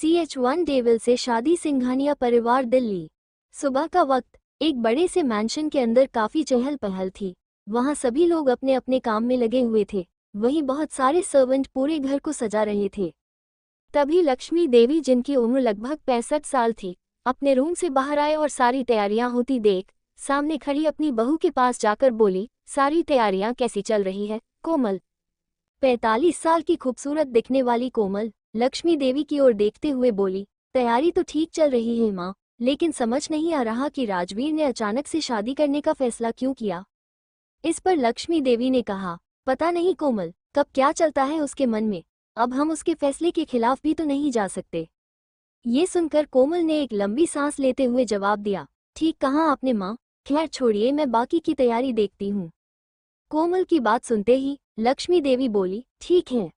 CH1 devil से शादी सिंघानिया परिवार दिल्ली। सुबह का वक्त एक बड़े से मैंशन के अंदर काफी चहल पहल थी। वहां सभी लोग अपने अपने काम में लगे हुए थे। वहीं बहुत सारे सर्वेंट पूरे घर को सजा रहे थे। तभी लक्ष्मी देवी, जिनकी उम्र लगभग 65 साल थी, अपने रूम से बाहर आए और सारी तैयारियां होती देख सामने खड़ी अपनी बहू के पास जाकर बोली, सारी तैयारियां कैसी चल रही है कोमल? 45 साल की खूबसूरत दिखने वाली कोमल लक्ष्मी देवी की ओर देखते हुए बोली, तैयारी तो ठीक चल रही है माँ, लेकिन समझ नहीं आ रहा कि राजवीर ने अचानक से शादी करने का फैसला क्यों किया। इस पर लक्ष्मी देवी ने कहा, पता नहीं कोमल, कब क्या चलता है उसके मन में। अब हम उसके फैसले के खिलाफ भी तो नहीं जा सकते। ये सुनकर कोमल ने एक लंबी सांस लेते हुए जवाब दिया, ठीक कहा आपने माँ, खैर छोड़िए, मैं बाकी की तैयारी देखती हूँ। कोमल की बात सुनते ही लक्ष्मी देवी बोली, ठीक है।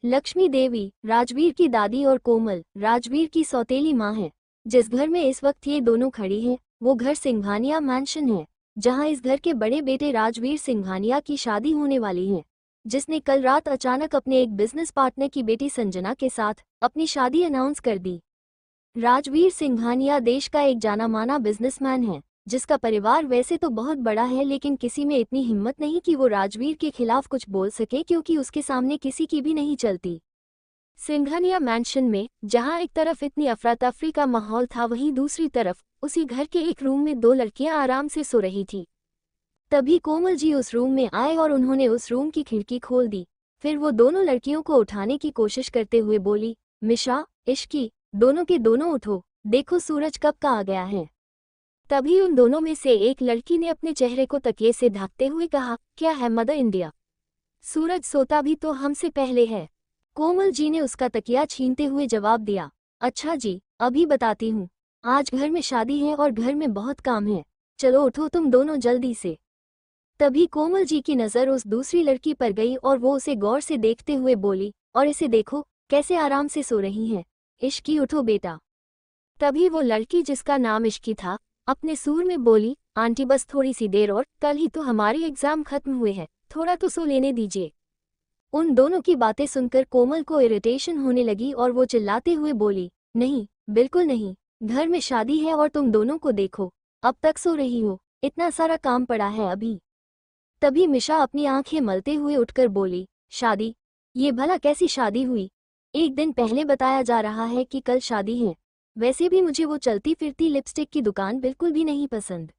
लक्ष्मी देवी राजवीर की दादी और कोमल राजवीर की सौतेली माँ है। जिस घर में इस वक्त ये दोनों खड़ी हैं, वो घर सिंघानिया मैंशन है, जहां इस घर के बड़े बेटे राजवीर सिंघानिया की शादी होने वाली है, जिसने कल रात अचानक अपने एक बिजनेस पार्टनर की बेटी संजना के साथ अपनी शादी अनाउंस कर दी। राजवीर सिंघानिया देश का एक जाना माना बिजनेसमैन है, जिसका परिवार वैसे तो बहुत बड़ा है, लेकिन किसी में इतनी हिम्मत नहीं कि वो राजवीर के खिलाफ कुछ बोल सके, क्योंकि उसके सामने किसी की भी नहीं चलती। सिंघानिया मैंशन में जहां एक तरफ इतनी अफरा तफरी का माहौल था, वहीं दूसरी तरफ उसी घर के एक रूम में दो लड़कियां आराम से सो रही थी। तभी कोमल जी उस रूम में आए और उन्होंने उस रूम की खिड़की खोल दी। फिर वो दोनों लड़कियों को उठाने की कोशिश करते हुए बोली, मिशा, इश्की, दोनों के दोनों उठो, देखो सूरज कब का आ गया है। तभी उन दोनों में से एक लड़की ने अपने चेहरे को तकिए से ढकते हुए कहा, क्या है मदर इंडिया, सूरज सोता भी तो हमसे पहले है। कोमल जी ने उसका तकिया छीनते हुए जवाब दिया, अच्छा जी, अभी बताती हूँ। आज घर में शादी है और घर में बहुत काम है, चलो उठो तुम दोनों जल्दी से। तभी कोमल जी की नज़र उस दूसरी लड़की पर गई और वो उसे गौर से देखते हुए बोली, और इसे देखो कैसे आराम से सो रही हैं, इश्की उठो बेटा। तभी वो लड़की, जिसका नाम इश्की था, अपने सूर में बोली, आंटी बस थोड़ी सी देर और, कल ही तो हमारे एग्जाम खत्म हुए हैं, थोड़ा तो सो लेने दीजिए। उन दोनों की बातें सुनकर कोमल को इरिटेशन होने लगी और वो चिल्लाते हुए बोली, नहीं, बिल्कुल नहीं, घर में शादी है और तुम दोनों को देखो, अब तक सो रही हो, इतना सारा काम पड़ा है अभी। तभी मिशा अपनी आंखें मलते हुए उठकर बोली, शादी? ये भला कैसी शादी हुई? एक दिन पहले बताया जा रहा है कि कल शादी है। वैसे भी मुझे वो चलती फिरती लिपस्टिक की दुकान बिल्कुल भी नहीं पसंद।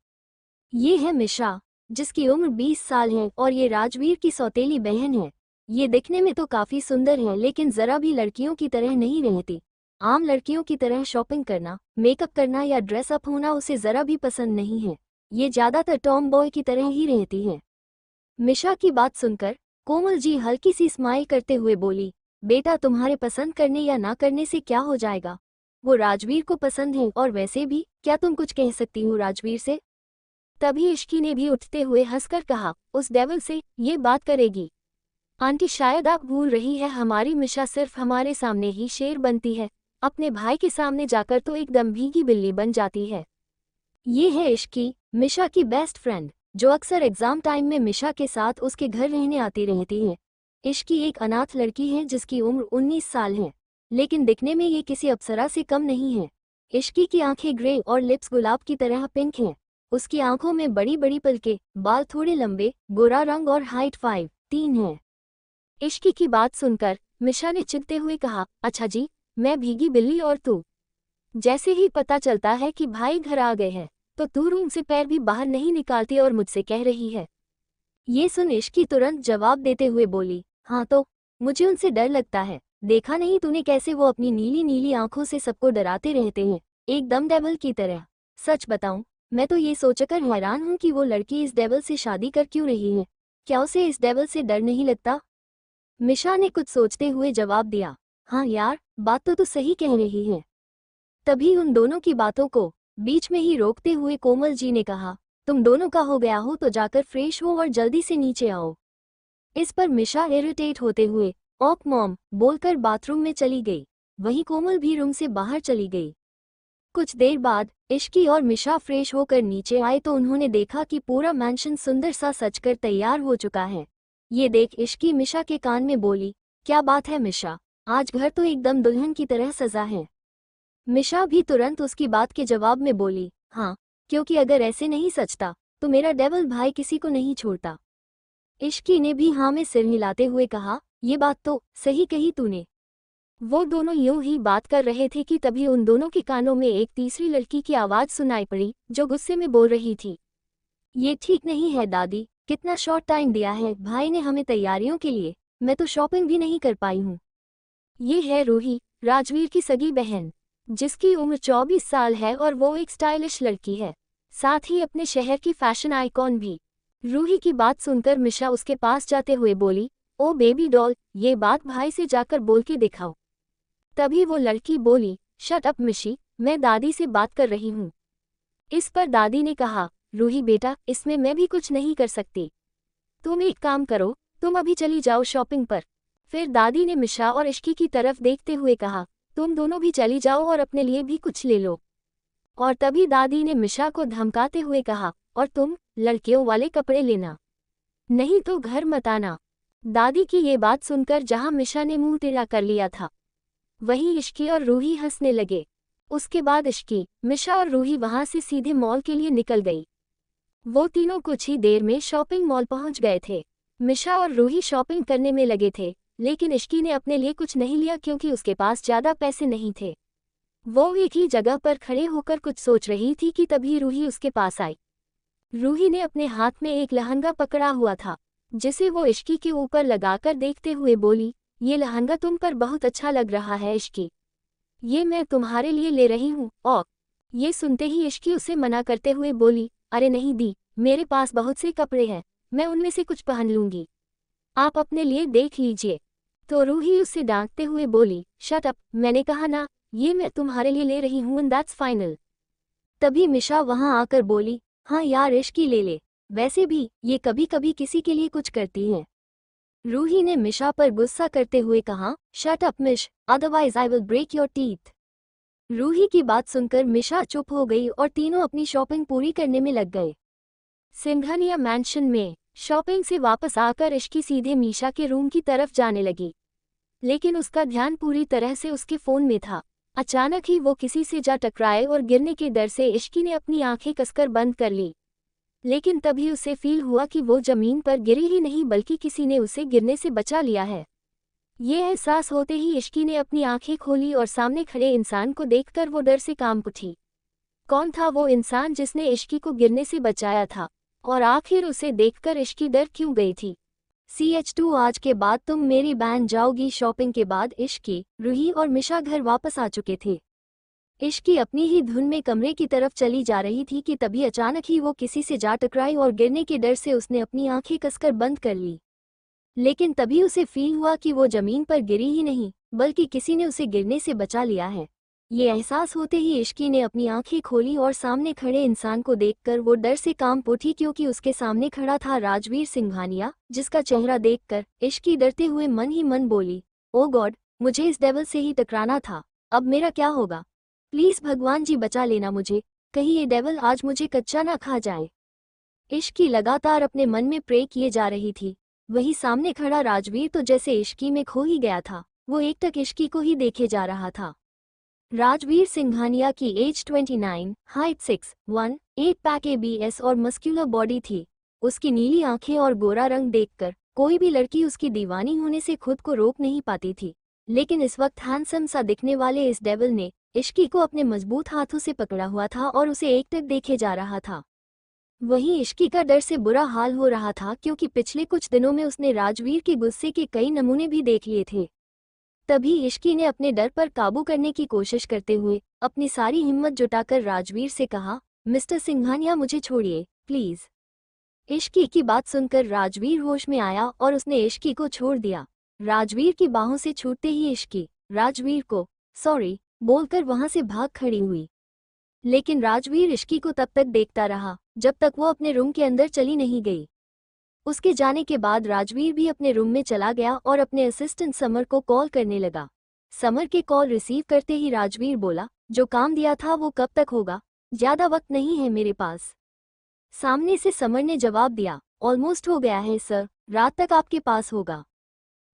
ये है मिशा, जिसकी उम्र 20 साल है और ये राजवीर की सौतेली बहन है। ये दिखने में तो काफी सुंदर है, लेकिन जरा भी लड़कियों की तरह नहीं रहती। आम लड़कियों की तरह शॉपिंग करना, मेकअप करना या ड्रेस अप होना उसे जरा भी पसंद नहीं है। ये ज्यादातर टॉम बॉय की तरह ही रहती है। मिशा की बात सुनकर कोमल जी हल्की सी स्माइल करते हुए बोली, बेटा तुम्हारे पसंद करने या ना करने से क्या हो जाएगा, वो राजवीर को पसंद है, और वैसे भी क्या तुम कुछ कह सकती हो राजवीर से? तभी इश्की ने भी उठते हुए हंसकर कहा, उस डेविल से ये बात करेगी? आंटी शायद आप भूल रही है, हमारी मिशा सिर्फ हमारे सामने ही शेर बनती है, अपने भाई के सामने जाकर तो एकदम भीगी बिल्ली बन जाती है। ये है इश्की, मिशा की बेस्ट फ्रेंड, जो अक्सर एग्जाम टाइम में मिशा के साथ उसके घर रहने आती रहती है। इश्की एक अनाथ लड़की है जिसकी उम्र 19 साल है, लेकिन दिखने में ये किसी अप्सरा से कम नहीं है। इश्की की आंखें ग्रे और लिप्स गुलाब की तरह पिंक हैं। उसकी आंखों में बड़ी बड़ी पलकें, बाल थोड़े लंबे, गोरा रंग और हाइट 5'3" है। इश्की की बात सुनकर मिशा ने चिढ़ते हुए कहा, अच्छा जी, मैं भीगी बिल्ली और तू? जैसे ही पता चलता है कि भाई घर आ गए हैं, तो तू रूम से पैर भी बाहर नहीं निकालती और मुझसे कह रही है। ये सुन इश्की तुरंत जवाब देते हुए बोली, हाँ तो मुझे उनसे डर लगता है, देखा नहीं तूने कैसे वो अपनी नीली नीली आंखों से सबको डराते रहते हैं, एकदम डेविल की तरह। सच बताऊं, मैं तो ये सोचकर हैरान हूं कि वो लड़की इस डेविल से शादी कर क्यों रही है। क्या उसे इस डेविल से डर नहीं लगता? मिशा ने कुछ सोचते हुए जवाब दिया, हाँ यार, बात तो तू सही कह रही है। तभी उन दोनों की बातों को बीच में ही रोकते हुए कोमल जी ने कहा, तुम दोनों का हो गया हो तो जाकर फ्रेश हो और जल्दी से नीचे आओ। इस पर मिशा इरिटेट होते हुए ओक मॉम बोलकर बाथरूम में चली गई। वहीं कोमल भी रूम से बाहर चली गई। कुछ देर बाद इश्की और मिशा फ्रेश होकर नीचे आए तो उन्होंने देखा कि पूरा मैंशन सुंदर सा सजकर तैयार हो चुका है। ये देख इश्की मिशा के कान में बोली, क्या बात है मिशा, आज घर तो एकदम दुल्हन की तरह सजा है। मिशा भी तुरंत उसकी बात के जवाब में बोली, हाँ, क्योंकि अगर ऐसे नहीं सचता तो मेरा डेविल भाई किसी को नहीं छोड़ता। इश्की ने भी हाँ में सिर हिलाते हुए कहा, ये बात तो सही कही तूने। वो दोनों यूं ही बात कर रहे थे कि तभी उन दोनों के कानों में एक तीसरी लड़की की आवाज सुनाई पड़ी जो गुस्से में बोल रही थी, ये ठीक नहीं है दादी, कितना शॉर्ट टाइम दिया है भाई ने हमें तैयारियों के लिए, मैं तो शॉपिंग भी नहीं कर पाई हूँ। ये है रूही, राजवीर की सगी बहन, जिसकी उम्र 24 साल है और वो एक स्टाइलिश लड़की है, साथ ही अपने शहर की फैशन आइकॉन भी। रूही की बात सुनकर मिशा उसके पास जाते हुए बोली, ओ बेबी डॉल, ये बात भाई से जाकर बोल के दिखाओ। तभी वो लड़की बोली, शट अप मिशी, मैं दादी से बात कर रही हूँ। इस पर दादी ने कहा, रूही बेटा, इसमें मैं भी कुछ नहीं कर सकती, तुम एक काम करो, तुम अभी चली जाओ शॉपिंग पर। फिर दादी ने मिशा और इश्की की तरफ देखते हुए कहा, तुम दोनों भी चली जाओ और अपने लिए भी कुछ ले लो। और तभी दादी ने मिशा को धमकाते हुए कहा, और तुम लड़कियों वाले कपड़े लेना, नहीं तो घर मत आना। दादी की ये बात सुनकर जहां मिशा ने मुंह टेढ़ा कर लिया था, वहीं इश्की और रूही हंसने लगे। उसके बाद इश्की, मिशा और रूही वहां से सीधे मॉल के लिए निकल गई। वो तीनों कुछ ही देर में शॉपिंग मॉल पहुंच गए थे। मिशा और रूही शॉपिंग करने में लगे थे, लेकिन इश्की ने अपने लिए कुछ नहीं लिया क्योंकि उसके पास ज्यादा पैसे नहीं थे। वो एक ही जगह पर खड़े होकर कुछ सोच रही थी कि तभी रूही उसके पास आई। रूही ने अपने हाथ में एक लहंगा पकड़ा हुआ था, जिसे वो इश्की के ऊपर लगाकर देखते हुए बोली, ये लहंगा तुम पर बहुत अच्छा लग रहा है इश्की, ये मैं तुम्हारे लिए ले रही हूँ। और ये सुनते ही इश्की उसे मना करते हुए बोली, अरे नहीं दी, मेरे पास बहुत से कपड़े हैं, मैं उनमें से कुछ पहन लूंगी, आप अपने लिए देख लीजिए। तो रूही उससे डांटते हुए बोली, शट अप, मैंने कहा ना, ये मैं तुम्हारे लिए ले रही हूँ एंड दैट्स फाइनल। तभी मिशा वहां आकर बोली, हाँ यार इश्की ले ले, वैसे भी ये कभी कभी किसी के लिए कुछ करती है। रूही ने मिशा पर गुस्सा करते हुए कहा, shut up Mish, otherwise I will break your teeth. Ruhi की बात सुनकर मिशा चुप हो गई और तीनों अपनी शॉपिंग पूरी करने में लग गए। सिंघानिया मैंशन में शॉपिंग से वापस आकर इश्की सीधे मीशा के रूम की तरफ जाने लगी, लेकिन उसका ध्यान पूरी तरह से उसके फोन में था। अचानक ही वो किसी से जा टकराए और गिरने के डर से इश्की ने अपनी आंखें कसकर बंद कर ली, लेकिन तभी उसे फील हुआ कि वो जमीन पर गिरी ही नहीं बल्कि किसी ने उसे गिरने से बचा लिया है। ये एहसास होते ही इश्की ने अपनी आंखें खोली और सामने खड़े इंसान को देखकर वो डर से कांप उठी। कौन था वो इंसान जिसने इश्की को गिरने से बचाया था, और आखिर उसे देखकर इश्की डर क्यों गई थी? CH2 आज के बाद तुम मेरी बैंड जाओगी। शॉपिंग के बाद इश्की, रूही और मिशा घर वापस आ चुके थे। इश्की अपनी ही धुन में कमरे की तरफ चली जा रही थी कि तभी अचानक ही वो किसी से जा टकराई और गिरने के डर से उसने अपनी आंखें कसकर बंद कर ली, लेकिन तभी उसे फील हुआ कि वो जमीन पर गिरी ही नहीं बल्कि किसी ने उसे गिरने से बचा लिया है। ये एहसास होते ही इश्की ने अपनी आंखें खोली और सामने खड़े इंसान को देखकर वो डर से कांप उठी क्योंकि उसके सामने खड़ा था राजवीर सिंघानिया, जिसका चेहरा देखकर इश्की डरते हुए मन ही मन बोली, ओ गॉड, मुझे इस डेविल से ही टकराना था, अब मेरा क्या होगा? प्लीज भगवान जी बचा लेना मुझे, कहीं ये डेविल आज मुझे कच्चा ना खा जाए। इश्की लगातार अपने मन में प्रे किए जा रही थी। वही सामने खड़ा राजवीर तो जैसे इश्की में खो ही गया था, वो एकटक इश्की को ही देखे जा रहा था। राजवीर सिंघानिया की एज 29, हाइट 6'1", 8 पैक ABS और मस्क्यूलर बॉडी थी। उसकी नीली आंखें और गोरा रंग देखकर कोई भी लड़की उसकी दीवानी होने से खुद को रोक नहीं पाती थी, लेकिन इस वक्त हैंडसम सा दिखने वाले इस डेविल ने इश्की को अपने मजबूत हाथों से पकड़ा हुआ था और उसे एकटक देखे जा रहा था। वहीं इश्की का डर से बुरा हाल हो रहा था क्योंकि पिछले कुछ दिनों में उसने राजवीर के गुस्से के कई नमूने भी देख लिए थे। तभी इश्की ने अपने डर पर काबू करने की कोशिश करते हुए अपनी सारी हिम्मत जुटाकर राजवीर से कहा, मिस्टर सिंघानिया मुझे छोड़िए प्लीज। इश्की की बात सुनकर राजवीर होश में आया और उसने इश्की को छोड़ दिया। राजवीर की बाहों से छूटते ही इश्की राजवीर को सॉरी बोलकर वहां से भाग खड़ी हुई, लेकिन राजवीर इश्की को तब तक देखता रहा जब तक वो अपने रूम के अंदर चली नहीं गई। उसके जाने के बाद राजवीर भी अपने रूम में चला गया और अपने असिस्टेंट समर को कॉल करने लगा। समर के कॉल रिसीव करते ही राजवीर बोला, जो काम दिया था वो कब तक होगा? ज्यादा वक्त नहीं है मेरे पास। सामने से समर ने जवाब दिया, ऑलमोस्ट हो गया है सर, रात तक आपके पास होगा।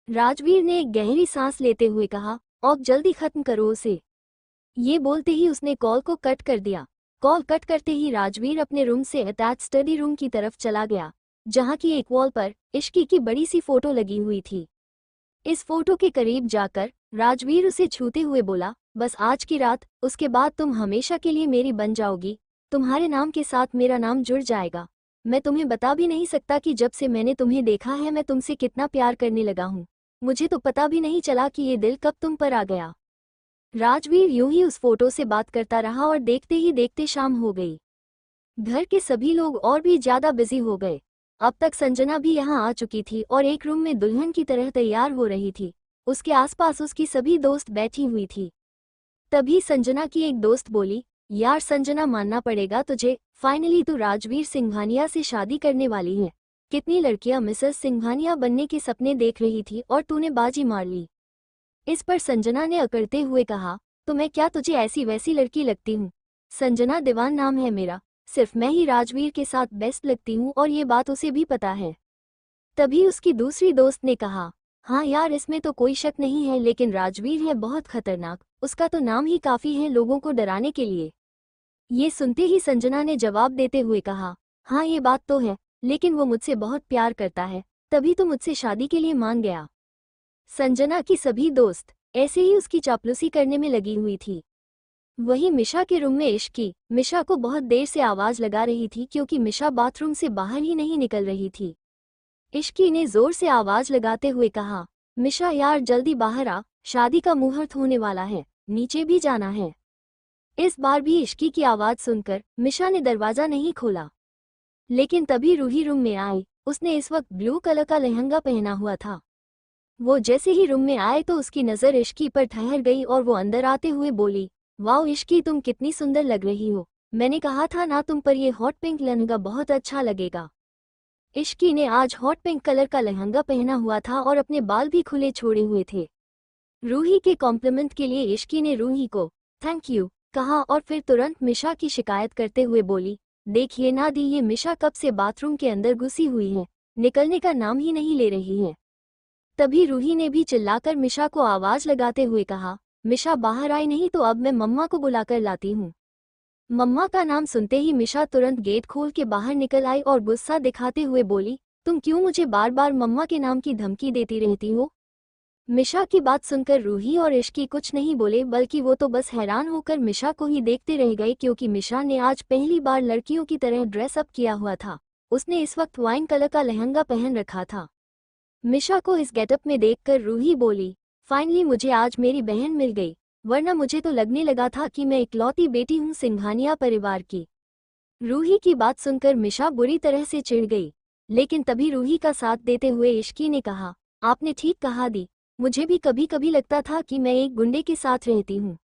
राजवीर ने एक गहरी सांस लेते हुए कहा, और जल्दी खत्म करो उसे। ये बोलते ही उसने कॉल को कट कर दिया। कॉल कट करते ही राजवीर अपने रूम से अटैच स्टडी रूम की तरफ चला गया, जहाँ की एक वॉल पर इश्की की बड़ी सी फोटो लगी हुई थी। इस फोटो के करीब जाकर राजवीर उसे छूते हुए बोला, बस आज की रात, उसके बाद तुम हमेशा के लिए मेरी बन जाओगी। तुम्हारे नाम के साथ मेरा नाम जुड़ जाएगा। मैं तुम्हें बता भी नहीं सकता कि जब से मैंने तुम्हें देखा है मैं तुमसे कितना प्यार करने लगा हूँ। मुझे तो पता भी नहीं चला कि ये दिल कब तुम पर आ गया। राजवीर यूं ही उस फोटो से बात करता रहा और देखते ही देखते शाम हो गई। घर के सभी लोग और भी ज्यादा बिजी हो गए। अब तक संजना भी यहाँ आ चुकी थी और एक रूम में दुल्हन की तरह तैयार हो रही थी। उसके आसपास उसकी सभी दोस्त बैठी हुई थी। तभी संजना की एक दोस्त बोली, यार संजना, मानना पड़ेगा तुझे, फाइनली तू राजवीर सिंघानिया से शादी करने वाली है। कितनी लड़कियां मिसेस सिंघानिया बनने के सपने देख रही थी और तूने बाजी मार ली। इस पर संजना ने अकड़ते हुए कहा, तो मैं क्या तुझे ऐसी वैसी लड़की लगती हूँ? संजना दीवान नाम है मेरा, सिर्फ मैं ही राजवीर के साथ बेस्ट लगती हूँ और ये बात उसे भी पता है। तभी उसकी दूसरी दोस्त ने कहा, हाँ यार, इसमें तो कोई शक नहीं है, लेकिन राजवीर है बहुत खतरनाक, उसका तो नाम ही काफी है लोगों को डराने के लिए। ये सुनते ही संजना ने जवाब देते हुए कहा, हाँ ये बात तो है, लेकिन वो मुझसे बहुत प्यार करता है, तभी तो मुझसे शादी के लिए मान गया। संजना की सभी दोस्त ऐसे ही उसकी चापलूसी करने में लगी हुई थी। वहीं मिशा के रूम में इश्की मिशा को बहुत देर से आवाज लगा रही थी, क्योंकि मिशा बाथरूम से बाहर ही नहीं निकल रही थी। इश्की ने जोर से आवाज लगाते हुए कहा, मिशा यार जल्दी बाहर आ, शादी का मुहूर्त होने वाला है, नीचे भी जाना है। इस बार भी इश्की की आवाज सुनकर मिशा ने दरवाजा नहीं खोला। लेकिन तभी रूही रूम में आई। उसने इस वक्त ब्लू कलर का लहंगा पहना हुआ था। वो जैसे ही रूम में आए तो उसकी नज़र इश्की पर ठहर गई और वो अंदर आते हुए बोली, वाओ इश्की, तुम कितनी सुंदर लग रही हो। मैंने कहा था ना, तुम पर ये हॉट पिंक लहंगा बहुत अच्छा लगेगा। इश्की ने आज हॉट पिंक कलर का लहंगा पहना हुआ था और अपने बाल भी खुले छोड़े हुए थे। रूही के कॉम्प्लीमेंट के लिए इश्की ने रूही को थैंक यू कहा और फिर तुरंत मिशा की शिकायत करते हुए बोली, देखिए ना दी, ये मिशा कब से बाथरूम के अंदर घुसी हुई है, निकलने का नाम ही नहीं ले रही है। तभी रूही ने भी चिल्लाकर मिशा को आवाज लगाते हुए कहा, मिशा बाहर आई नहीं तो अब मैं मम्मा को बुलाकर लाती हूँ। मम्मा का नाम सुनते ही मिशा तुरंत गेट खोल के बाहर निकल आई और गुस्सा दिखाते हुए बोली, तुम क्यों मुझे बार बार मम्मा के नाम की धमकी देती रहती हो? मिशा की बात सुनकर रूही और इश्की कुछ नहीं बोले, बल्कि वो तो बस हैरान होकर मिशा को ही देखते रह गए, क्योंकि मिशा ने आज पहली बार लड़कियों की तरह ड्रेस अप किया हुआ था। उसने इस वक्त वाइन कलर का लहंगा पहन रखा था। मिशा को इस गेटअप में देखकर रूही बोली, फाइनली मुझे आज मेरी बहन मिल गई, वरना मुझे तो लगने लगा था कि मैं इकलौती बेटी हूँ सिंघानिया परिवार की। रूही की बात सुनकर मिशा बुरी तरह से चिढ़ गई, लेकिन तभी रूही का साथ देते हुए इश्की ने कहा, आपने ठीक कहा दी, मुझे भी कभी कभी लगता था कि मैं एक गुंडे के साथ रहती हूँ।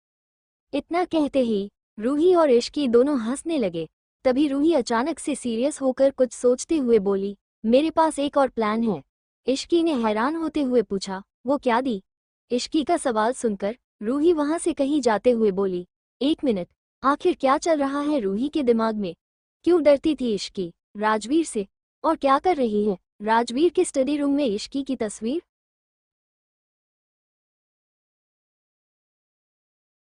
इतना कहते ही रूही और इश्की दोनों हंसने लगे। तभी रूही अचानक से सीरियस होकर कुछ सोचते हुए बोली, मेरे पास एक और प्लान है। इश्की ने हैरान होते हुए पूछा, वो क्या दी? इश्की का सवाल सुनकर रूही वहां से कहीं जाते हुए बोली, एक मिनट, आखिर क्या चल रहा है रूही के दिमाग में? क्यों डरती थी इश्की राजवीर से? और क्या कर रही है राजवीर के स्टडी रूम में इश्की की तस्वीर?